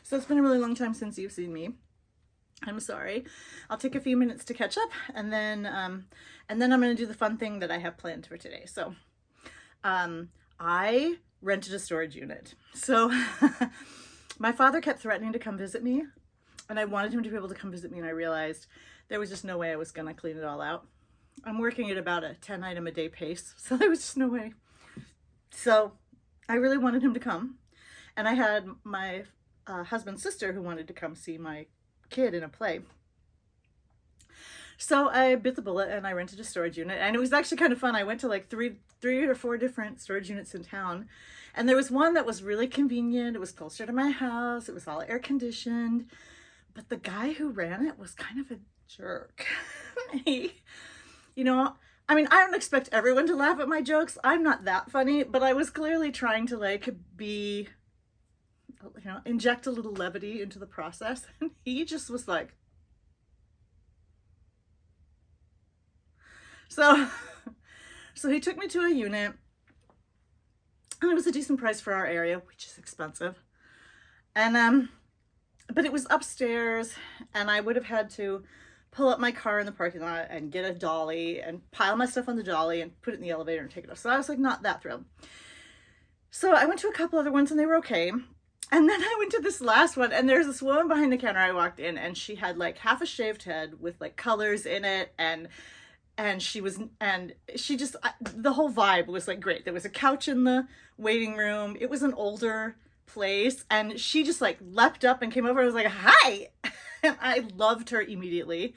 So it's been a really long time since you've seen me. I'm sorry. I'll take a few minutes to catch up, and then I'm going to do the fun thing that I have planned for today. So I rented a storage unit. So my father kept threatening to come visit me, and I wanted him to be able to come visit me, and I realized there was just no way I was going to clean it all out. I'm working at about a 10 item a day pace, so there was just no way. So I really wanted him to come, and I had my husband's sister who wanted to come see my kid in a play. So I bit the bullet and I rented a storage unit, and it was actually kind of fun. I went to like three or four different storage units in town, and there was one that was really convenient. It was closer to my house. It was all air conditioned, but the guy who ran it was kind of a jerk. I mean, I don't expect everyone to laugh at my jokes. I'm not that funny, but I was clearly trying to like be, inject a little levity into the process. And he just was like, so he took me to a unit, and it was a decent price for our area, which is expensive. And, but it was upstairs, and I would have had to pull up my car in the parking lot and get a dolly and pile my stuff on the dolly and put it in the elevator and take it off. So I was like, not that thrilled. So I went to a couple other ones and they were okay. And then I went to this last one, and there's this woman behind the counter. I walked in, and she had like half a shaved head with like colors in it, and she just, the whole vibe was like great. There was a couch in the waiting room. It was an older place, and she just like leapt up and came over and was like, hi. And I loved her immediately.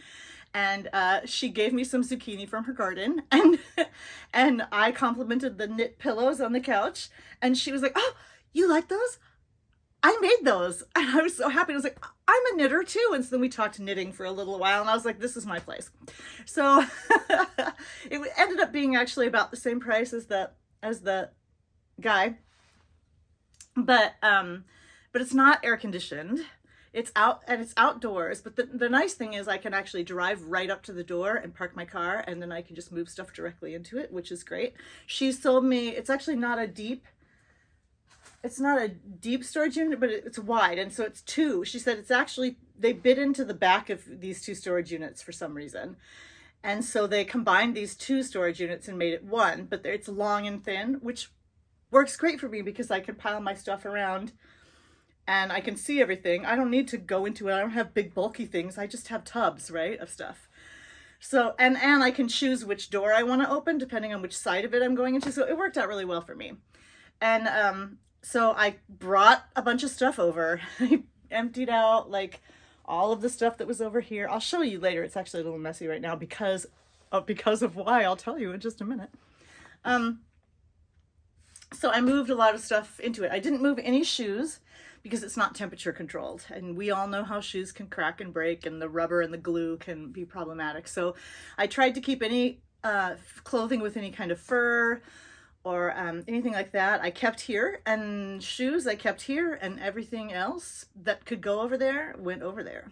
And she gave me some zucchini from her garden, and I complimented the knit pillows on the couch, and she was like, oh, you like those? I made those. And I was so happy. I was like, I'm a knitter too. And so then we talked knitting for a little while, and I was like, this is my place. So it ended up being actually about the same price as the guy. But it's not air conditioned. It's out, and it's outdoors. But the nice thing is I can actually drive right up to the door and park my car, and then I can just move stuff directly into it, which is great. She sold me, it's actually not a deep storage unit, but it's wide, and so it's two. She said it's actually, they bit into the back of these two storage units for some reason. And so they combined these two storage units and made it one, but it's long and thin, which works great for me because I can pile my stuff around and I can see everything. I don't need to go into it. I don't have big bulky things. I just have tubs, right, of stuff. So, and I can choose which door I want to open depending on which side of it I'm going into. So it worked out really well for me. And, so I brought a bunch of stuff over. I emptied out like all of the stuff that was over here. I'll show you later. It's actually a little messy right now because of why. I'll tell you in just a minute. So I moved a lot of stuff into it. I didn't move any shoes because it's not temperature controlled. And we all know how shoes can crack and break, and the rubber and the glue can be problematic. So I tried to keep any clothing with any kind of fur or anything like that I kept here, and shoes I kept here, and everything else that could go over there went over there.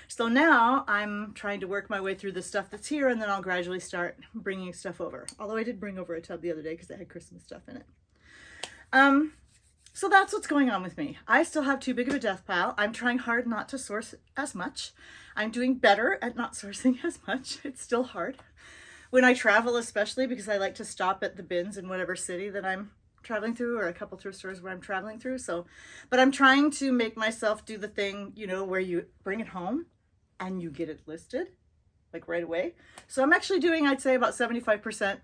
So now I'm trying to work my way through the stuff that's here, and then I'll gradually start bringing stuff over. Although I did bring over a tub the other day because it had Christmas stuff in it. So that's what's going on with me. I still have too big of a death pile. I'm trying hard not to source as much. I'm doing better at not sourcing as much. It's still hard. When I travel, especially, because I like to stop at the bins in whatever city that I'm traveling through, or a couple thrift stores where I'm traveling through. So, but I'm trying to make myself do the thing, where you bring it home and you get it listed like right away. So I'm actually doing, I'd say, about 75%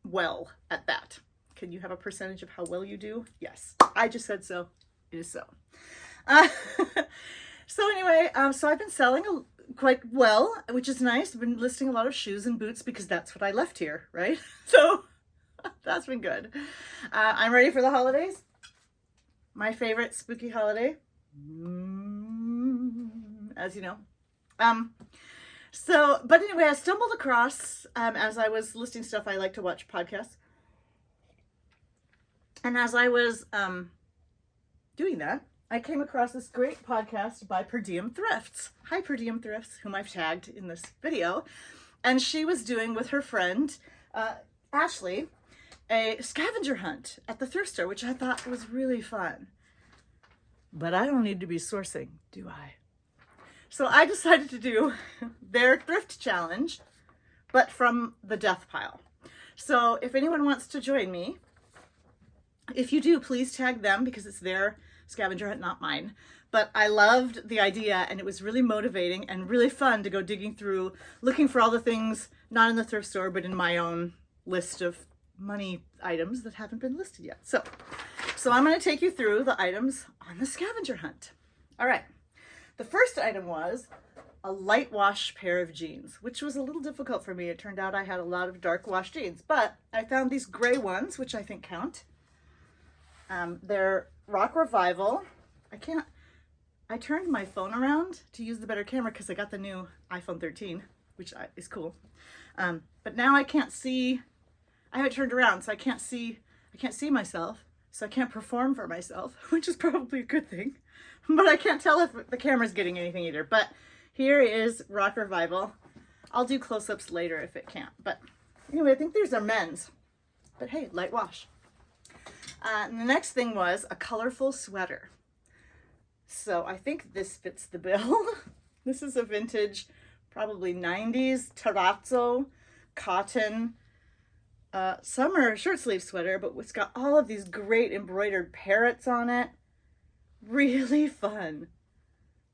well at that. Can you have a percentage of how well you do? Yes, I just said so. It is so. So anyway, so I've been selling quite well, which is nice. I've been listing a lot of shoes and boots because that's what I left here, right? So that's been good. I'm ready for the holidays. My favorite spooky holiday, as you know. But anyway, I stumbled across, as I was listing stuff, I like to watch podcasts. And as I was doing that, I came across this great podcast by Diem Thrifts. Hi, Diem Thrifts, whom I've tagged in this video. And she was doing with her friend, Ashley, a scavenger hunt at the thrift store, which I thought was really fun. but I don't need to be sourcing, do I? So I decided to do their thrift challenge, but from the death pile. So if anyone wants to join me, if you do, please tag them because it's their scavenger hunt, not mine. But I loved the idea, and it was really motivating and really fun to go digging through, looking for all the things, not in the thrift store, but in my own list of money items that haven't been listed yet. So I'm going to take you through the items on the scavenger hunt. All right. The first item was a light wash pair of jeans, which was a little difficult for me. It turned out I had a lot of dark wash jeans, but I found these gray ones, which I think count. They're Rock Revival. I turned my phone around to use the better camera because I got the new iPhone 13, which is cool. But now I can't see, I have it turned around, so I can't see myself, so I can't perform for myself, which is probably a good thing. But I can't tell if the camera's getting anything either. But here is Rock Revival. I'll do close-ups later if it can't. But anyway, I think these are men's. But hey, light wash. And the next thing was a colorful sweater. So I think this fits the bill. This is a vintage, probably 90s terrazzo cotton summer short sleeve sweater, but it's got all of these great embroidered parrots on it. Really fun.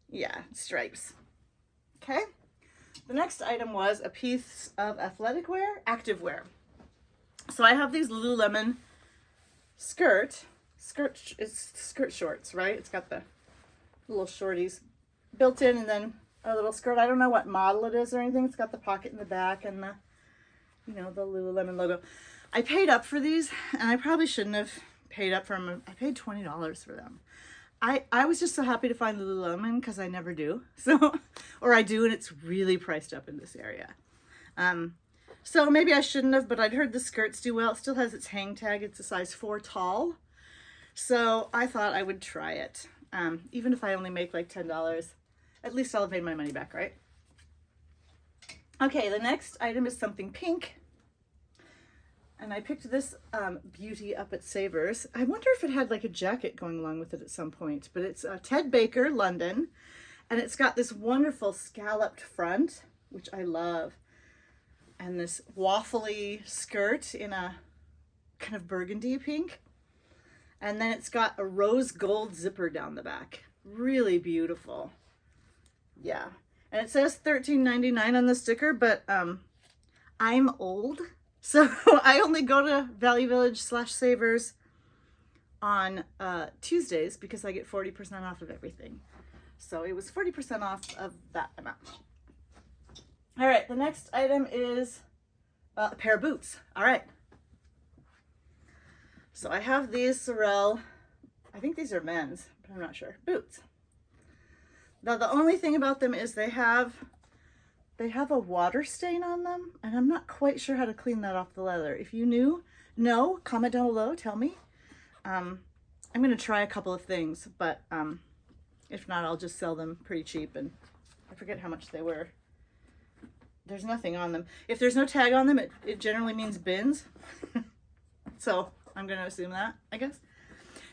Yeah, stripes. Okay. The next item was a piece of athletic wear, active wear. So I have these Lululemon skirt shorts, right? It's got the little shorties built in and then a little skirt. I don't know what model it is or anything. It's got the pocket in the back and the, you know, the Lululemon logo. I paid up for these, and I probably shouldn't have paid up for them. I paid $20 for them. I was just so happy to find Lululemon because I never do. So, or I do, and it's really priced up in this area. So maybe I shouldn't have, but I'd heard the skirts do well. It still has its hang tag. It's a size 4 tall. So I thought I would try it. Even if I only make like $10, at least I'll have made my money back, right? Okay, the next item is something pink. And I picked this beauty up at Savers. I wonder if it had like a jacket going along with it at some point, but it's Ted Baker, London. And it's got this wonderful scalloped front, which I love. And this waffly skirt in a kind of burgundy pink. And then it's got a rose gold zipper down the back. Really beautiful. Yeah. And it says $13.99 on the sticker, but I'm old. So I only go to Value Village / Savers on Tuesdays because I get 40% off of everything. So it was 40% off of that amount. All right, the next item is a pair of boots. All right. So I have these Sorel, I think these are men's, but I'm not sure, boots. Now the only thing about them is they have a water stain on them, and I'm not quite sure how to clean that off the leather. If you know, comment down below, tell me. I'm going to try a couple of things, but if not, I'll just sell them pretty cheap, and I forget how much they were. There's nothing on them. If there's no tag on them, it generally means bins. So I'm going to assume that, I guess.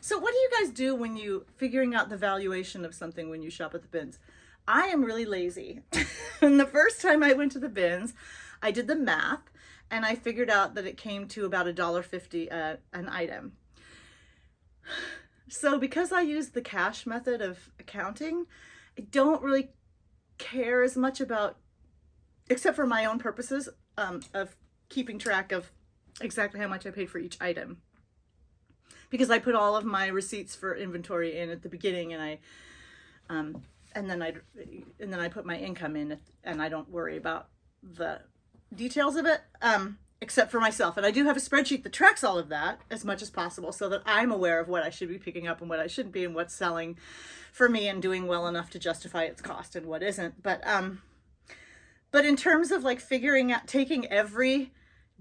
So what do you guys do when you figuring out the valuation of something when you shop at the bins? I am really lazy. And the first time I went to the bins, I did the math and I figured out that it came to about $1.50 an item. So because I use the cash method of accounting, I don't really care as much about, except for my own purposes, of keeping track of exactly how much I paid for each item. Because I put all of my receipts for inventory in at the beginning, and then I put my income in, and I don't worry about the details of it, except for myself. And I do have a spreadsheet that tracks all of that as much as possible so that I'm aware of what I should be picking up and what I shouldn't be, and what's selling for me and doing well enough to justify its cost and what isn't. But in terms of like figuring out, taking every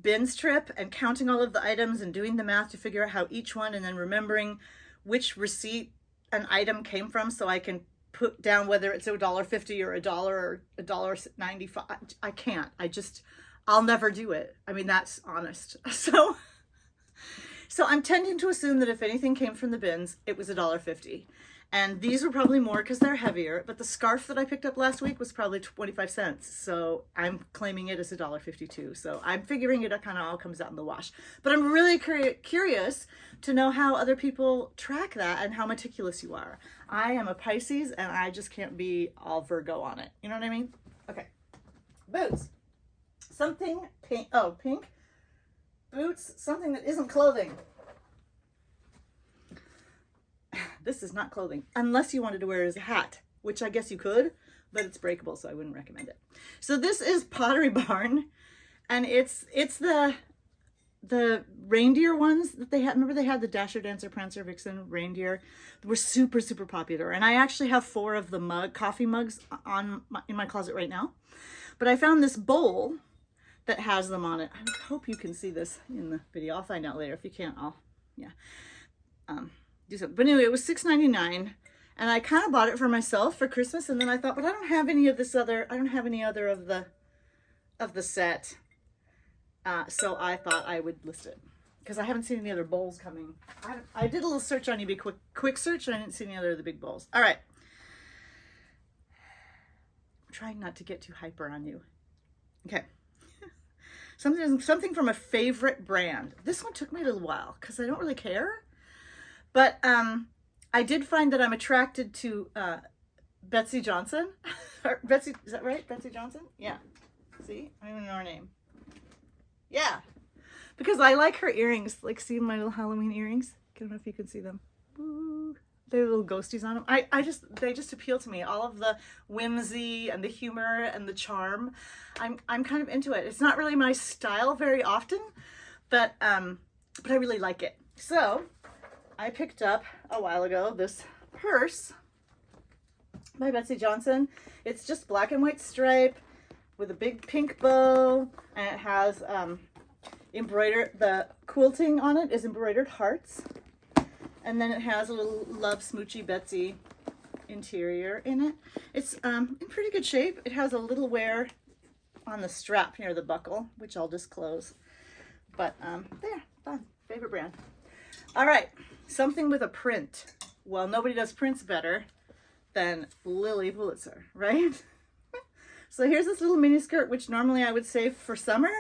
bins trip and counting all of the items and doing the math to figure out how each one, and then remembering which receipt an item came from so I can put down whether it's $1.50 or $1 or $1.95. I can't. I'll never do it. I mean, that's honest. So I'm tending to assume that if anything came from the bins, it was $1.50. And these were probably more because they're heavier, but the scarf that I picked up last week was probably 25 cents. So I'm claiming it as $1.52. So I'm figuring it kind of all comes out in the wash. But I'm really curious to know how other people track that and how meticulous you are. I am a Pisces and I just can't be all Virgo on it. You know what I mean? Okay. Boots. Something pink. Oh, pink. Boots. Something that isn't clothing. This is not clothing, unless you wanted to wear it as a hat, which I guess you could, but it's breakable, so I wouldn't recommend it. So this is Pottery Barn, and it's the reindeer ones that they had. Remember they had the Dasher, Dancer, Prancer, Vixen reindeer? They were super, super popular, and I actually have 4 of the coffee mugs in my closet right now. But I found this bowl that has them on it. I hope you can see this in the video. I'll find out later. If you can't, yeah. Do something. But anyway, it was $6.99, and I kind of bought it for myself for Christmas, and then I thought, but I don't have any of this other. I don't have any other of the set. So I thought I would list it because I haven't seen any other bowls coming. I did a little search on eBay, quick search, and I didn't see any other of the big bowls. All right. I'm trying not to get too hyper on you. Okay. Something from a favorite brand. This one took me a little while because I don't really care. But I did find that I'm attracted to Betsy Johnson. Betsy, is that right? Betsy Johnson? Yeah. See? I don't even know her name. Yeah. Because I like her earrings. Like, see my little Halloween earrings? I don't know if you can see them. Ooh, they have little ghosties on them. They just appeal to me. All of the whimsy and the humor and the charm. I'm kind of into it. It's not really my style very often, but I really like it. So I picked up a while ago this purse by Betsy Johnson. It's just black and white stripe with a big pink bow, and it has the quilting on it is embroidered hearts, and then it has a little Love Smoochy Betsy interior in it. It's in pretty good shape. It has a little wear on the strap near the buckle, which I'll disclose. But there, fun, favorite brand. All right, something with a print. Well, nobody does prints better than Lily Pulitzer, right? So here's this little mini skirt, which normally I would save for summer,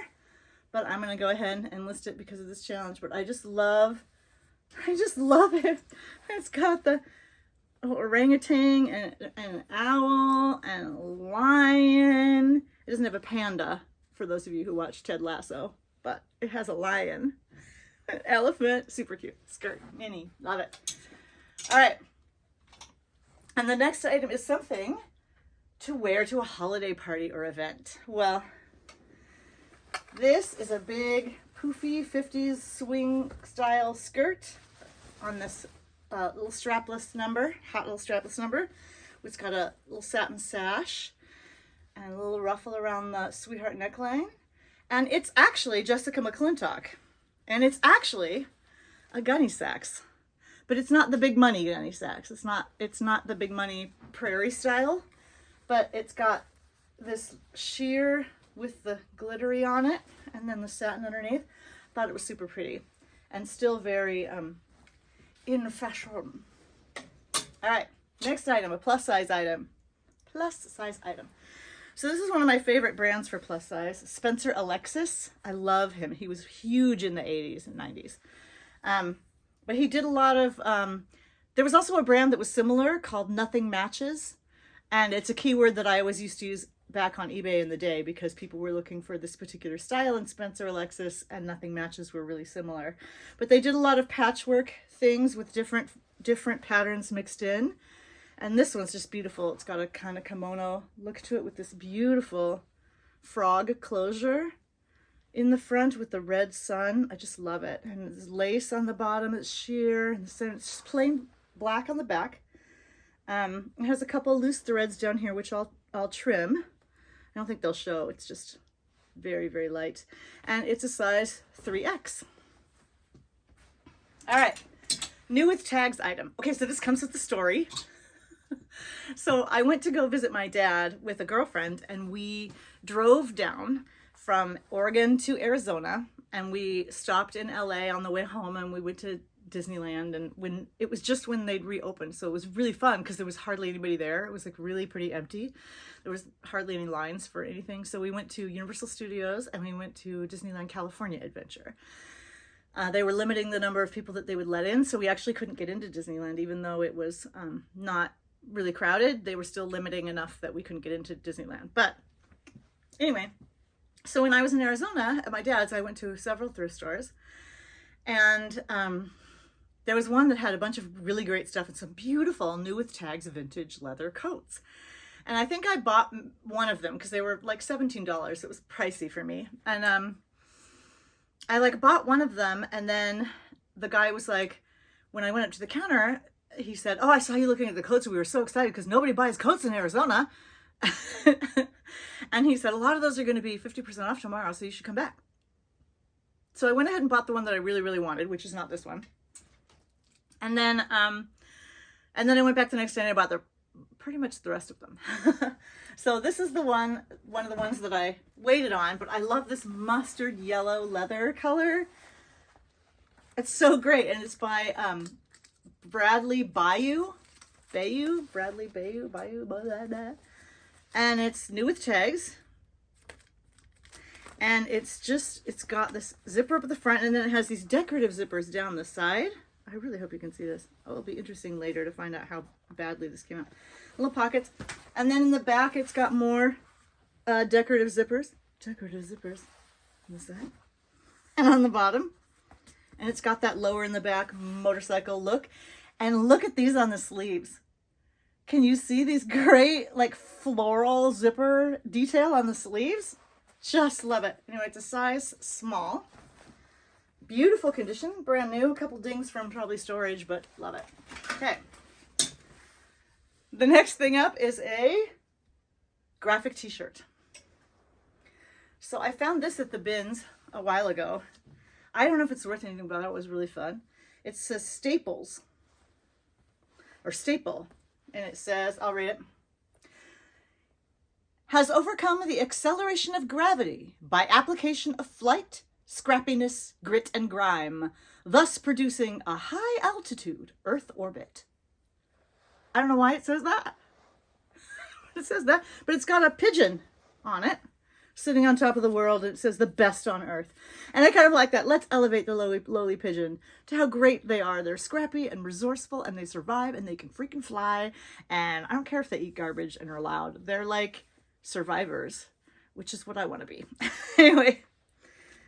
but I'm gonna go ahead and list it because of this challenge. But I just love it. It's got the orangutan and an owl and a lion. It doesn't have a panda, for those of you who watch Ted Lasso, but it has a lion. An elephant, super cute skirt, mini, love it. All right, and the next item is something to wear to a holiday party or event. Well, this is a big poofy 50s swing style skirt on this little strapless number, hot little strapless number. It's got a little satin sash and a little ruffle around the sweetheart neckline, and it's actually Jessica McClintock. And it's actually a gunny sacks, but it's not the big money gunny sacks. It's not the big money prairie style, but it's got this sheer with the glittery on it and then the satin underneath. Thought it was super pretty and still very in fashion. All right, next item, a plus size item. So this is one of my favorite brands for plus size, Spencer Alexis. I love him. He was huge in the 80s and 90s. But he did a lot of, there was also a brand that was similar called Nothing Matches. And it's a keyword that I always used to use back on eBay in the day because people were looking for this particular style, and Spencer Alexis and Nothing Matches were really similar. But they did a lot of patchwork things with different patterns mixed in. And this one's just beautiful. It's got a kind of kimono look to it with this beautiful frog closure in the front with the red sun. I just love it. And there's lace on the bottom. It's sheer. And it's just plain black on the back. It has a couple loose threads down here, which I'll trim. I don't think they'll show. It's just very, very light. And it's a size 3X. All right. New with tags item. Okay, so this comes with the story. So I went to go visit my dad with a girlfriend, and we drove down from Oregon to Arizona, and we stopped in LA on the way home, and we went to Disneyland, and when it was just when they'd reopened, so it was really fun because there was hardly anybody there. It was like really pretty empty. There was hardly any lines for anything. So we went to Universal Studios and we went to Disneyland California Adventure. They were limiting the number of people that they would let in, so we actually couldn't get into Disneyland, even though it was not really crowded. They were still limiting enough that we couldn't get into Disneyland. But anyway, so when I was in Arizona at my dad's, I went to several thrift stores, and there was one that had a bunch of really great stuff and some beautiful new with tags vintage leather coats. And I think I bought one of them because they were like $17. It was pricey for me. And I like bought one of them, and then the guy was like, when I went up to the counter, he said, "Oh, I saw you looking at the coats. We were so excited because nobody buys coats in Arizona." And he said, "A lot of those are going to be 50% off tomorrow, so you should come back." So I went ahead and bought the one that I really, really wanted, which is not this one. And then I went back the next day and I bought pretty much the rest of them. So this is one of the ones that I waited on, but I love this mustard yellow leather color. It's so great, and it's by Bradley Bayou, blah, blah, blah. And it's new with tags. And it's got this zipper up at the front, and then it has these decorative zippers down the side. I really hope you can see this. Oh, it'll be interesting later to find out how badly this came out. Little pockets. And then in the back, it's got more decorative zippers. Decorative zippers on the side. And on the bottom. And it's got that lower in the back motorcycle look. And look at these on the sleeves. Can you see these great, like, floral zipper detail on the sleeves? Just love it. Anyway, it's a size small. Beautiful condition, brand new. A couple dings from probably storage, but love it. Okay. The next thing up is a graphic t-shirt. So I found this at the bins a while ago. I don't know if it's worth anything, but it was really fun. It says Staples, or Staple, and it says, I'll read it. Has overcome the acceleration of gravity by application of flight, scrappiness, grit, and grime, thus producing a high-altitude Earth orbit. I don't know why it says that. It says that, but it's got a pigeon on it, sitting on top of the world, and it says the best on Earth. And I kind of like that. Let's elevate the lowly pigeon to how great they are. They're scrappy and resourceful, and they survive, and they can freaking fly, and I don't care if they eat garbage and are loud. They're like survivors, which is what I want to be. Anyway.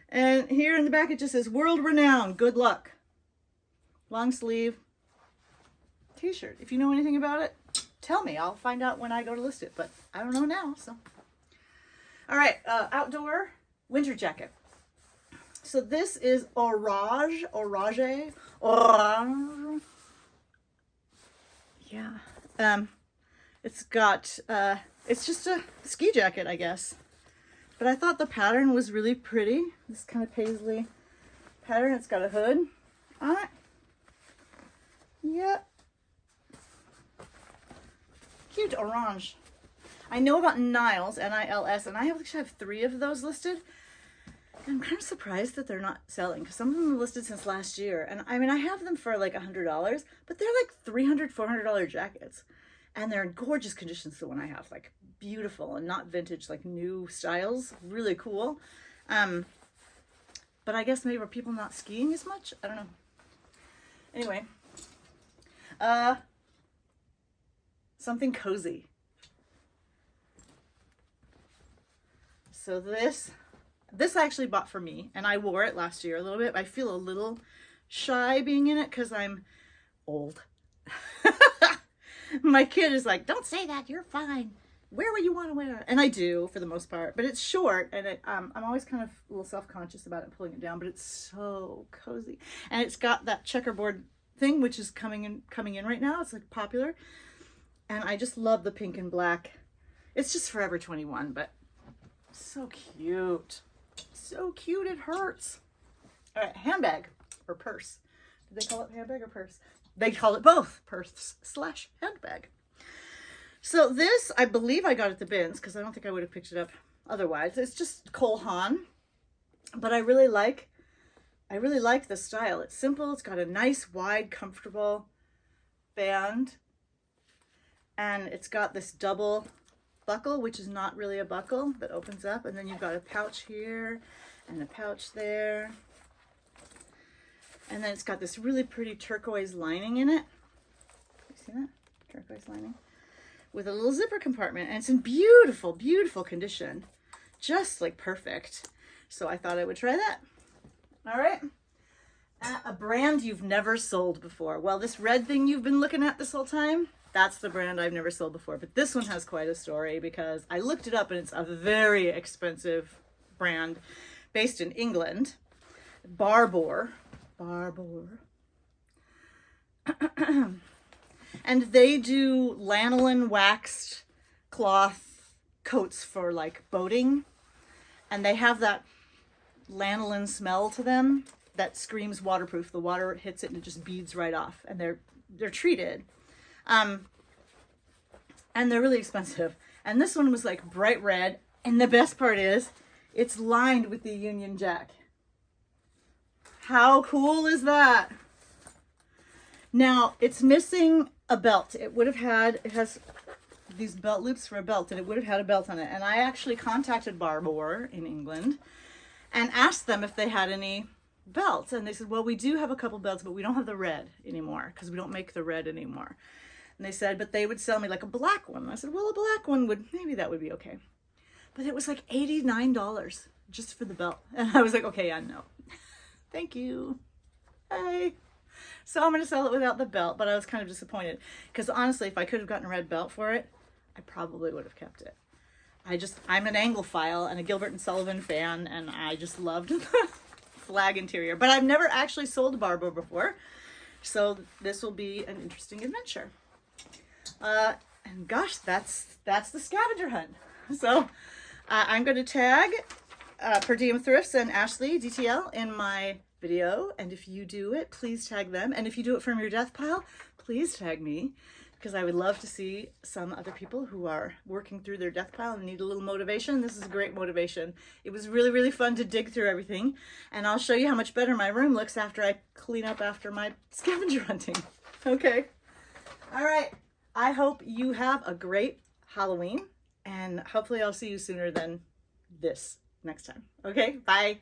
And here in the back, it just says, world renowned, good luck. Long sleeve t-shirt. If you know anything about it, tell me. I'll find out when I go to list it, but I don't know now, so. All right, outdoor winter jacket. So this is Orange. Yeah. It's got, it's just a ski jacket, I guess. But I thought the pattern was really pretty. This kind of paisley pattern. It's got a hood on it. Yep. Cute orange. I know about Niles, N-I-L-S, and I actually have 3 of those listed. And I'm kind of surprised that they're not selling, because some of them are listed since last year. And I mean, I have them for like $100, but they're like $300, $400 jackets. And they're in gorgeous conditions, the one I have, like beautiful and not vintage, like new styles, really cool. But I guess maybe are people not skiing as much? I don't know. Anyway, something cozy. So this I actually bought for me, and I wore it last year a little bit. I feel a little shy being in it because I'm old. My kid is like, don't say that, you're fine. Wear what you want to wear. And I do, for the most part. But it's short, and I'm always kind of a little self-conscious about it, pulling it down. But it's so cozy. And it's got that checkerboard thing, which is coming in right now. It's like popular. And I just love the pink and black. It's just Forever 21, but so cute. So cute, it hurts. All right, handbag or purse. Do they call it handbag or purse? They call it both, purse/handbag. So this, I believe I got at the bins, because I don't think I would have picked it up otherwise. It's just Cole Haan, but I really like I really like the style. It's simple. It's got a nice, wide, comfortable band. And it's got this double buckle, which is not really a buckle, that opens up. And then you've got a pouch here and a pouch there. And then it's got this really pretty turquoise lining in it. You see that? Turquoise lining. With a little zipper compartment. And it's in beautiful, beautiful condition. Just like perfect. So I thought I would try that. All right. A brand you've never sold before. Well, this red thing you've been looking at this whole time, that's the brand I've never sold before. But this one has quite a story because I looked it up and it's a very expensive brand based in England. Barbour. And they do lanolin waxed cloth coats for like boating. And they have that lanolin smell to them that screams waterproof. The water hits it and it just beads right off. And they're treated. And they're really expensive. And this one was like bright red. And the best part is it's lined with the Union Jack. How cool is that? Now it's missing a belt. It has these belt loops for a belt, and it would have had a belt on it. And I actually contacted Barbour in England and asked them if they had any belts. And they said, well, we do have a couple belts, but we don't have the red anymore because we don't make the red anymore. And they said, but they would sell me like a black one. And I said, well, a black one maybe that would be okay. But it was like $89 just for the belt. And I was like, okay, yeah, no. Thank you. Bye. So I'm going to sell it without the belt, but I was kind of disappointed because honestly, if I could have gotten a red belt for it, I probably would have kept it. I'm an Anglophile and a Gilbert and Sullivan fan, and I just loved the flag interior. But I've never actually sold a Barbour before, so this will be an interesting adventure. And gosh, that's the scavenger hunt. So I'm going to tag per Diem Thrifts and Ashley DTL in my video, and if you do it, please tag them. And if you do it from your death pile, please tag me, because I would love to see some other people who are working through their death pile and need a little motivation. This is great motivation. It was really, really fun to dig through everything, and I'll show you how much better my room looks after I clean up after my scavenger hunting. Okay. All right. I hope you have a great Halloween, and hopefully I'll see you sooner than this next time. Okay, bye.